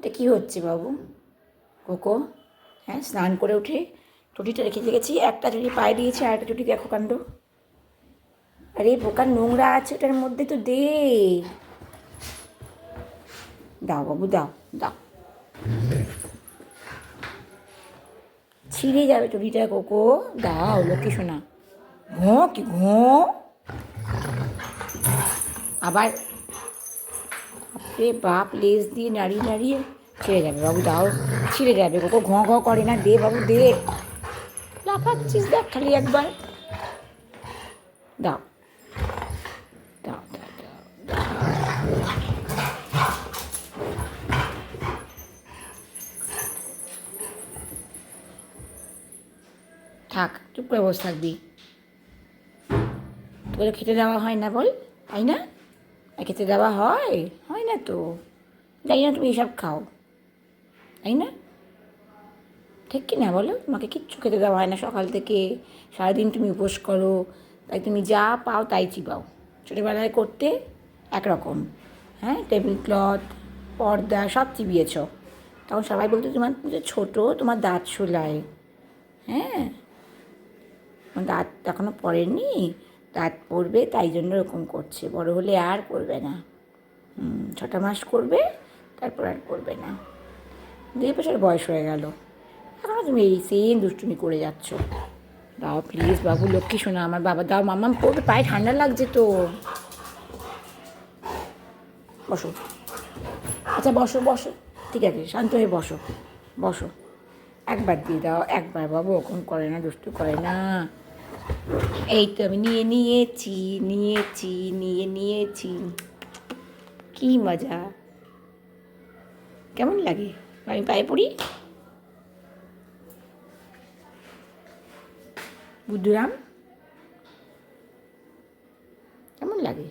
এটা কী হচ্ছে বাবু? কোকো, হ্যাঁ, স্নান করে উঠে টুটিটা রেখে গেছি, একটা চুটি পায়ে দিয়েছি আর একটা চুটি দেখো কাণ্ড। আরে পোকার নোংরা আছে ওটার মধ্যে, তো দে। দাও বাবু, দাও দাও। ছিঁড়ে যাবে চুটিটা কোকো, দাও লক্ষ্মী শোনা। ঘঁ কি ঘঁ? আবার বাপ লেজ দিয়ে নাড়িয়ে নাড়িয়ে ছিঁড়ে যাবে বাবু, দাও। ছিঁড়ে যাবে কোকো, ঘঁ ঘঁ করে না, দে বাবু দে। লাফাচ্ছিস দেখ খালি একবার। দাও দাও দাও দাও। থাক, চুপ করে বসে থাকবি। তোকে খেতে দেওয়া হয় না বল, তাই না? খেতে দেওয়া হয়? হয় না তো। জানি না তুমি এসব খাও, তাই না? ঠিক কি না বলো? তোমাকে কিচ্ছু খেতে দেওয়া হয় না সকাল থেকে, সারাদিন তুমি উপোস করো, তাই তুমি যা পাও তাই চিবাও। ছোটোবেলায় করতে একরকম, হ্যাঁ, টেবিল ক্লথ, পর্দা সব চিবিয়েছ। তখন সবাই বলতো তোমার ছোটো, তোমার দাঁত শোলায়। হ্যাঁ, তোমার দাঁত এখনও পড়েনি, দাঁত পড়বে তাই জন্য এরকম করছে, বড় হলে আর করবে না। 6টা মাস করবে, তারপর আর করবে না। 2 বছর বয়স হয়ে গেল, এখনও তুমি এই সেম দুষ্টুমি করে যাচ্ছ। দাও প্লিজ বাবু, লক্ষ্মী শোনা আমার বাবা, দাও। মাম্মাম পড়বে, পায়ে ঠান্ডা লাগছে তো। বসো, আচ্ছা বসো বসো, ঠিক আছে, শান্ত হয়ে বসো বসো। একবার দিয়ে দাও, একবার বাবু, ওরকম করে না, দুষ্টু করে না। এই তো আমি নিয়েছি নিয়েছি, নিয়েছি। কি মজা, কেমন লাগে? আমি পায়ে পড়ি। বুদ্ধুরাম, কেমন লাগে?